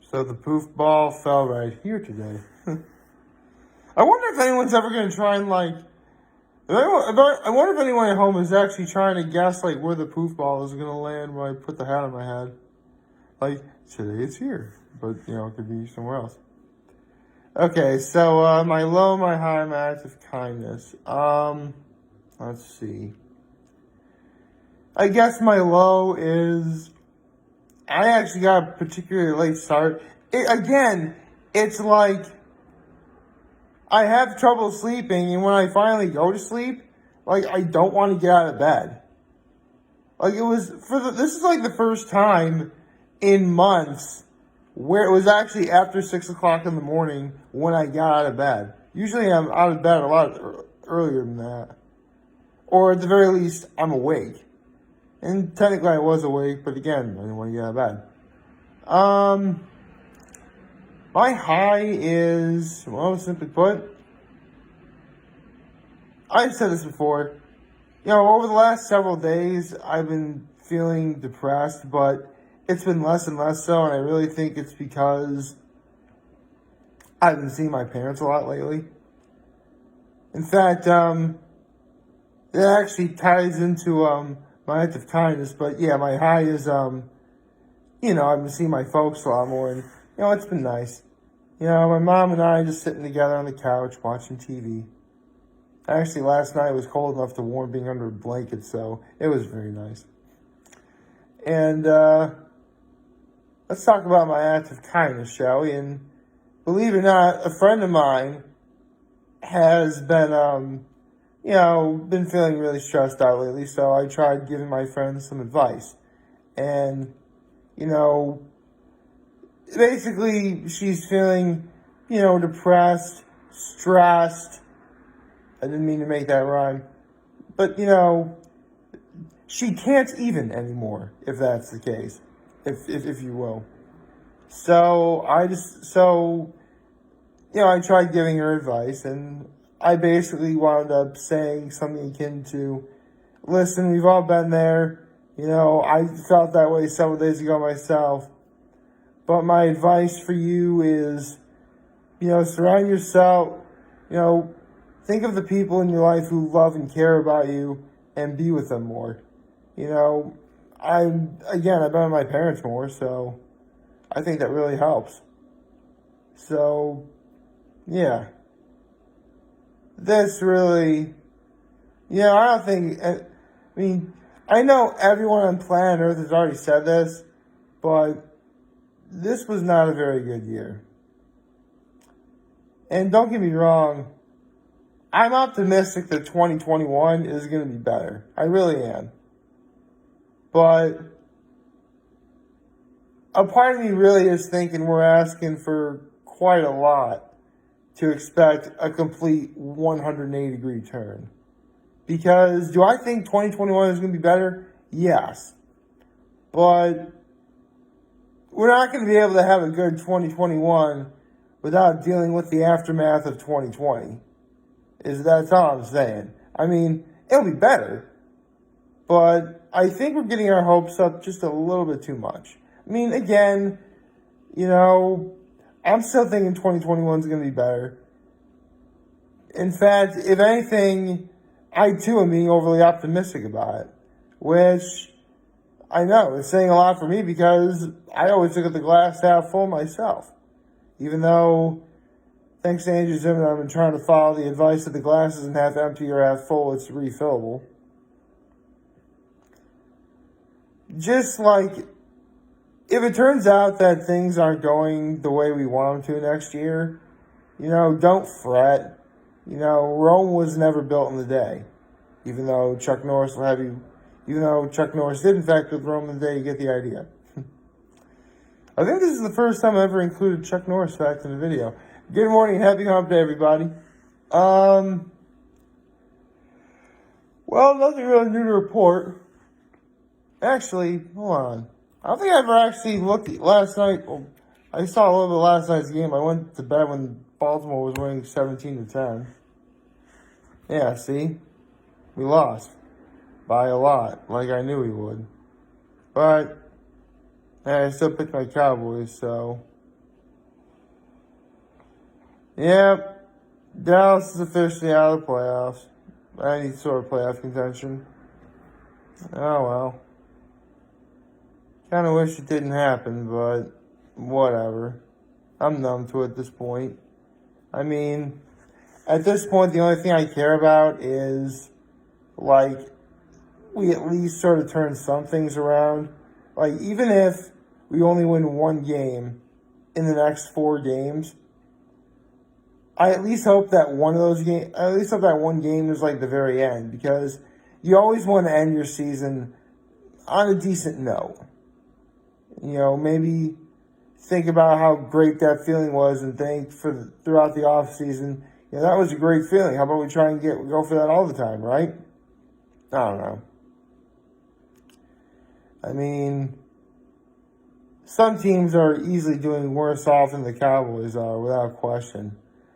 So the poof ball fell right here today. I wonder if anyone's ever going to try and, like... I wonder if anyone at home is actually trying to guess, like, where the poof ball is going to land when I put the hat on my head. Like, today it's here. But, you know, it could be somewhere else. Okay, so, my low, my high, my act of kindness. Let's see. I guess my low is... I actually got a particularly late start. It's like... I have trouble sleeping, and when I finally go to sleep, like, I don't want to get out of bed. Like, this is like the first time in months where it was actually after 6 o'clock in the morning when I got out of bed. Usually I'm out of bed a lot earlier than that. Or at the very least, I'm awake. And technically I was awake, but again, I didn't want to get out of bed. My high is, well, simply put, I've said this before, you know, over the last several days, I've been feeling depressed, but it's been less and less so, and I really think it's because I've been seeing my parents a lot lately. In fact, it actually ties into my act of kindness, but yeah, my high is, you know, I've been seeing my folks a lot more, and, you know, it's been nice. You know, my mom and I just sitting together on the couch watching TV. Actually, last night it was cold enough to warm being under a blanket, so it was very nice. And let's talk about my act of kindness, shall we? And believe it or not, a friend of mine has been, you know, been feeling really stressed out lately, so I tried giving my friend some advice. And, you know, basically, she's feeling, you know, depressed, stressed. I didn't mean to make that rhyme. But, you know, she can't even anymore, if that's the case. If you will. So, you know, I tried giving her advice, and I basically wound up saying something akin to, listen, we've all been there. You know, I felt that way several days ago myself. But my advice for you is, you know, surround yourself, you know, think of the people in your life who love and care about you and be with them more. You know, I've been with my parents more, so I think that really helps. So, yeah. This really, you know, I know everyone on planet Earth has already said this, but this was not a very good year. And don't get me wrong, I'm optimistic that 2021 is going to be better. I really am. But a part of me really is thinking we're asking for quite a lot to expect a complete 180-degree turn. Because do I think 2021 is going to be better? Yes. But we're not going to be able to have a good 2021 without dealing with the aftermath of 2020. That's all I'm saying. I mean, it'll be better, but I think we're getting our hopes up just a little bit too much. I mean, again, you know, I'm still thinking 2021 is going to be better. In fact, if anything, I too am being overly optimistic about it, which I know is saying a lot for me because I always look at the glass half full myself. Even though, thanks to Andrew Zimmern, I've been trying to follow the advice that the glass isn't half empty or half full, it's refillable. Just like, if it turns out that things aren't going the way we want them to next year, you know, don't fret. You know, Rome was never built in a day. Even though Chuck Norris did in fact build Rome in a day, you get the idea. I think this is the first time I ever included Chuck Norris fact in a video. Good morning, happy hump day, everybody. Well, nothing really new to report. Actually, hold on. I don't think I ever actually looked at last night. Well, I saw a little bit of last night's game. I went to bed when Baltimore was winning 17-10. Yeah, see? We lost. By a lot, like I knew we would. But I still picked my Cowboys, so Yep, Dallas is officially out of the playoffs. Any sort of playoff contention. Oh well. Kind of wish it didn't happen, but whatever. I'm numb to it at this point. I mean, at this point, the only thing I care about is, like, we at least sort of turn some things around. Like, even if we only win one game in the next 4 games, I at least hope that one of those games, I at least hope that one game is like the very end, because you always want to end your season on a decent note. You know, maybe think about how great that feeling was and think throughout the off season, you know, that was a great feeling. How about we try and go for that all the time, right? I don't know. I mean, some teams are easily doing worse off than the Cowboys are, without question.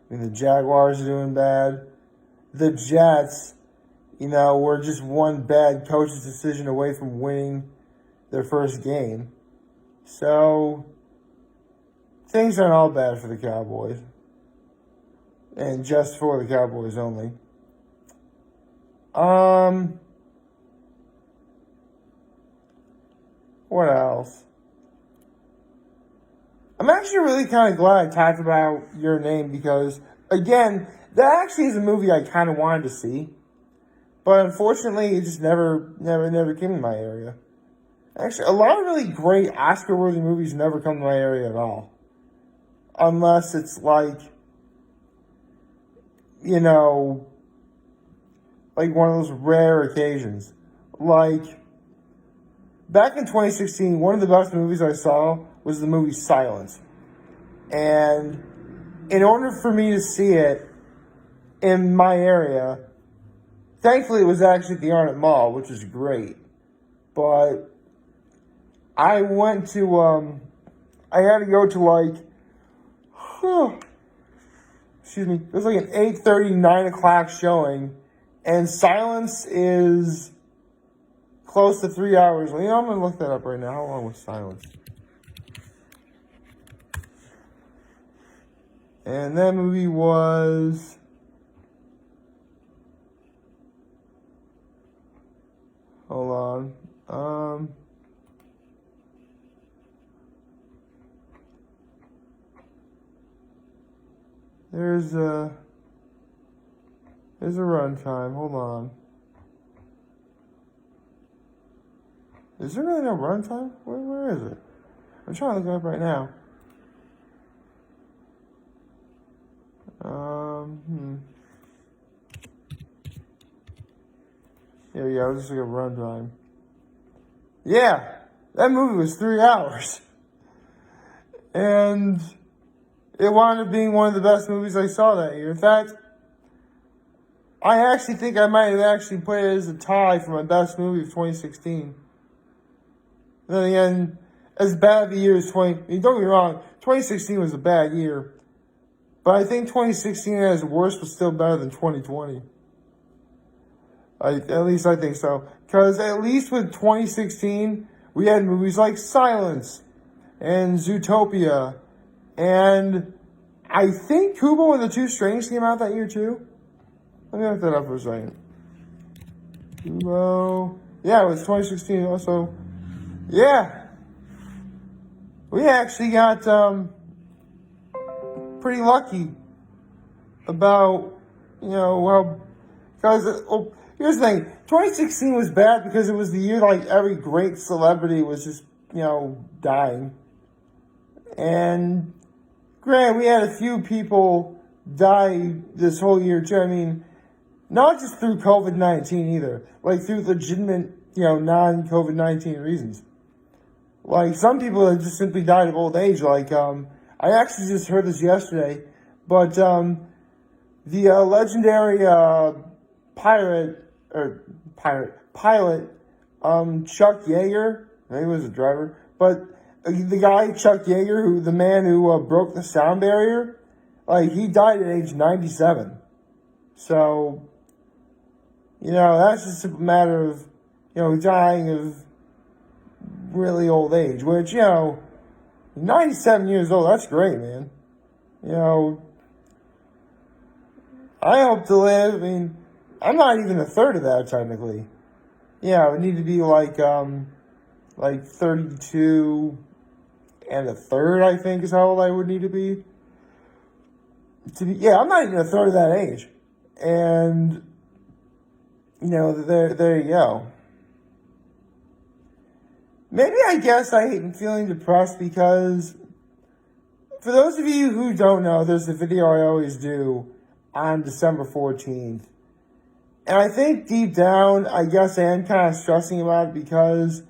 I mean, the Jaguars are doing bad. The Jets, you know, were just one bad coach's decision away from winning their first game. So, things aren't all bad for the Cowboys. And just for the Cowboys only. What else? I'm actually really kind of glad I talked about Your Name because, again, that actually is a movie I kind of wanted to see. But unfortunately, it just never came to my area. Actually, a lot of really great Oscar-worthy movies never come to my area at all. Unless it's like, you know, like one of those rare occasions. Like, back in 2016, one of the best movies I saw was the movie Silence. And in order for me to see it in my area, thankfully it was actually at the Arnott Mall, which is great. But I went to, I had to go to like, excuse me, it was like an 8:30, 9 o'clock showing, and Silence is close to 3 hours. Well, you know, I'm going to look that up right now. How long was Silence? And that movie was... Hold on. There's a runtime. Hold on. Is there really no runtime? Where is it? I'm trying to look it up right now. Yeah, I'll just look at runtime. Yeah, that movie was 3 hours. And it wound up being one of the best movies I saw that year. In fact, I actually think I might have actually put it as a tie for my best movie of 2016. Then again, as bad of a year as don't get me wrong, 2016 was a bad year. But I think 2016 as worst was still better than 2020. At least I think so. Because at least with 2016, we had movies like Silence and Zootopia. And I think Kubo and the Two Strings came out that year too. Let me look that up for a second. Kubo. Yeah, it was 2016 also. Yeah. We actually got pretty lucky about, you know, well, because, here's the thing. 2016 was bad because it was the year like every great celebrity was just, you know, dying. And granted, we had a few people die this whole year too. I mean, not just through COVID-19 either. Like through legitimate, you know, non-COVID-19 reasons. Like some people have just simply died of old age. Like, I actually just heard this yesterday, but the legendary pilot, Chuck Yeager, he was a driver, but the guy Chuck Yeager, the man who broke the sound barrier, like he died at age 97. So, you know, that's just a matter of, you know, dying of really old age, which, you know, 97 years old, that's great, man. You know, I hope to live. I mean, I'm not even a third of that technically. Yeah, I would need to be like 32 and a third, I think, is how old I would need to be. Yeah, I'm not even a third of that age. And, there you go. Maybe I guess I'm feeling depressed because, for those of you who don't know, there's a video I always do on December 14th. And I think deep down, I guess I am kind of stressing about it because,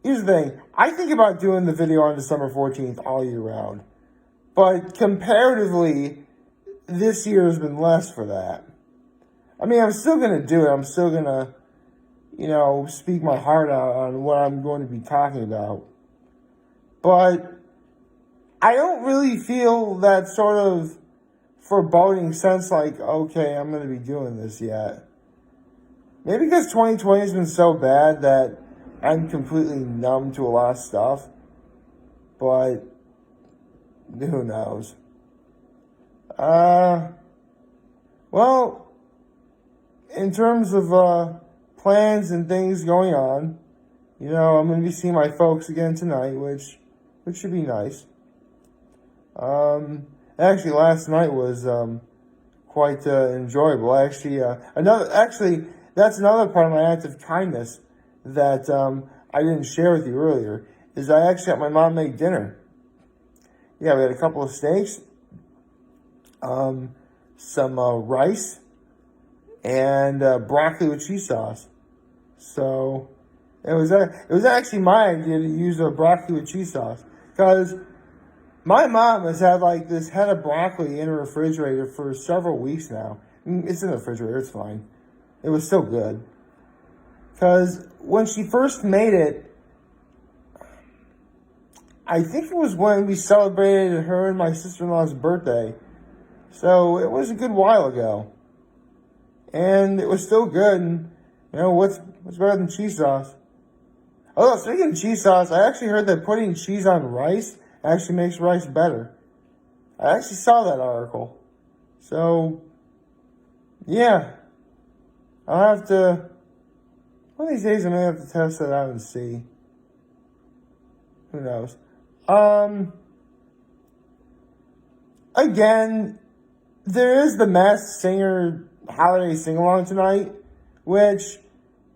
here's the thing. I think about doing the video on December 14th all year round. But comparatively, this year has been less for that. I mean, I'm still going to do it. I'm still going to, speak my heart out on what I'm going to be talking about. But I don't really feel that sort of foreboding sense like, okay, I'm going to be doing this yet. Maybe because 2020 has been so bad that I'm completely numb to a lot of stuff. But who knows? Well, in terms of plans and things going on, I'm going to be seeing my folks again tonight, which should be nice. Actually, last night was quite enjoyable. Actually, that's another part of my act of kindness that I didn't share with you earlier. Is I actually had my mom make dinner. Yeah, we had a couple of steaks, some rice, and broccoli with cheese sauce. So it was actually my idea to use a broccoli with cheese sauce because my mom has had like this head of broccoli in her refrigerator for several weeks now. It's in the refrigerator, it's fine. It was still good. Because when she first made it, I think it was when we celebrated her and my sister-in-law's birthday. So it was a good while ago. And it was still good. And, what's better than cheese sauce? Oh, speaking of cheese sauce, I actually heard that putting cheese on rice actually makes rice better. I actually saw that article. So, yeah. I'll have to... One of these days I may have to test that out and see. Who knows? Again, there is the Masked Singer holiday sing-along tonight, which,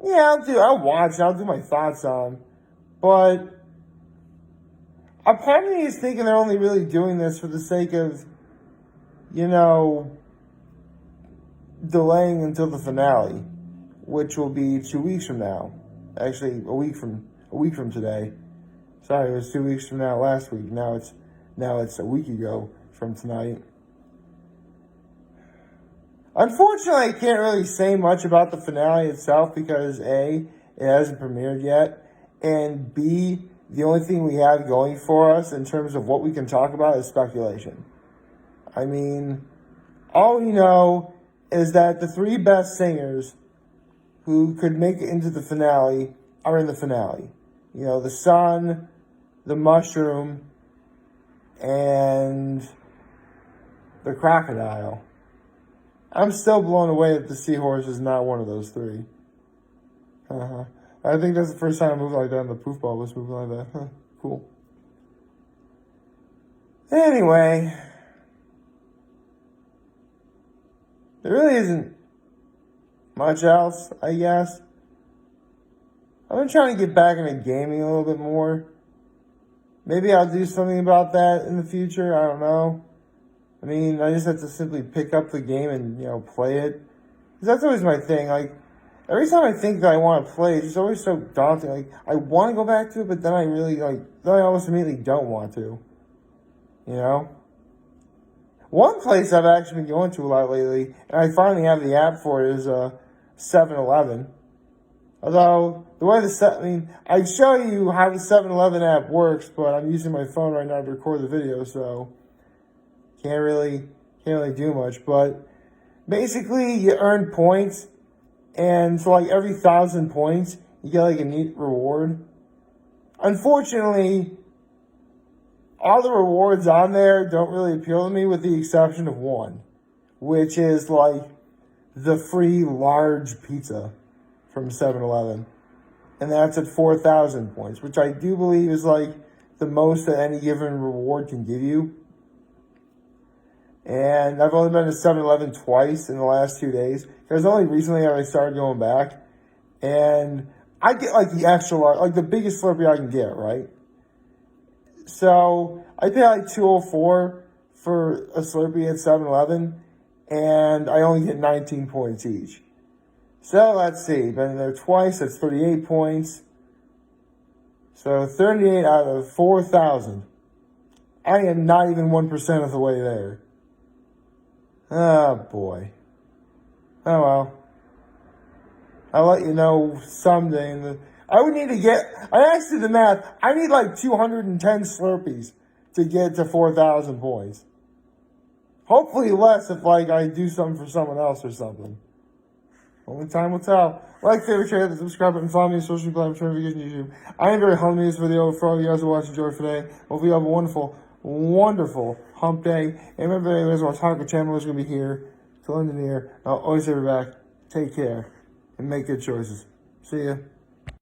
I'll watch, I'll do my thoughts on. But a part of me is thinking they're only really doing this for the sake of, delaying until the finale, which will be 2 weeks from now. Actually, a week from today. Sorry, it was 2 weeks from now last week. Now it's a week ago from tonight. Unfortunately, I can't really say much about the finale itself because A, it hasn't premiered yet, and B, the only thing we have going for us in terms of what we can talk about is speculation. I mean, all we know is that the three best singers who could make it into the finale are in the finale. The sun, the mushroom, and the crocodile. I'm still blown away that the seahorse is not one of those three. I think that's the first time a movie like that and the poofball was moving like that. Cool. Anyway, there really isn't much else, I guess. I've been trying to get back into gaming a little bit more. Maybe I'll do something about that in the future. I don't know. I mean, I just have to simply pick up the game and, play it. Because that's always my thing. Like, every time I think that I want to play, it's just always so daunting. Like, I want to go back to it, but then I almost immediately don't want to. One place I've actually been going to a lot lately, and I finally have the app for it, is 7-Eleven. Although, the way I'd show you how the 7-Eleven app works, but I'm using my phone right now to record the video, so can't really do much. But basically, you earn points, and for like every 1,000 points, you get like a neat reward. Unfortunately, all the rewards on there don't really appeal to me with the exception of one, which is like the free large pizza from 7-Eleven. And that's at 4,000 points, which I do believe is like the most that any given reward can give you. And I've only been to 7-Eleven twice in the last 2 days. Because only recently have I started going back. And I get like the extra large, like the biggest Slurpee I can get, right? So I pay like $2.04 for a Slurpee at 7-Eleven. And I only get 19 points each. So let's see. Been there twice. That's 38 points. So 38 out of 4,000. I am not even 1% of the way there. Oh, boy. Oh, well. I'll let you know someday. I would need to get... I asked you the math. I need like 210 Slurpees to get to 4,000 points. Hopefully less if like I do something for someone else or something. Only time will tell. Like, favorite, share, subscribe, and follow me on social media platforms, YouTube. I am very hungry this video for all you guys who watch and enjoy today. Hope you have a wonderful, wonderful hump day. And remember, if you guys want to talk, the channel is going to be here till end of the year. I'll always have your back. Take care and make good choices. See ya.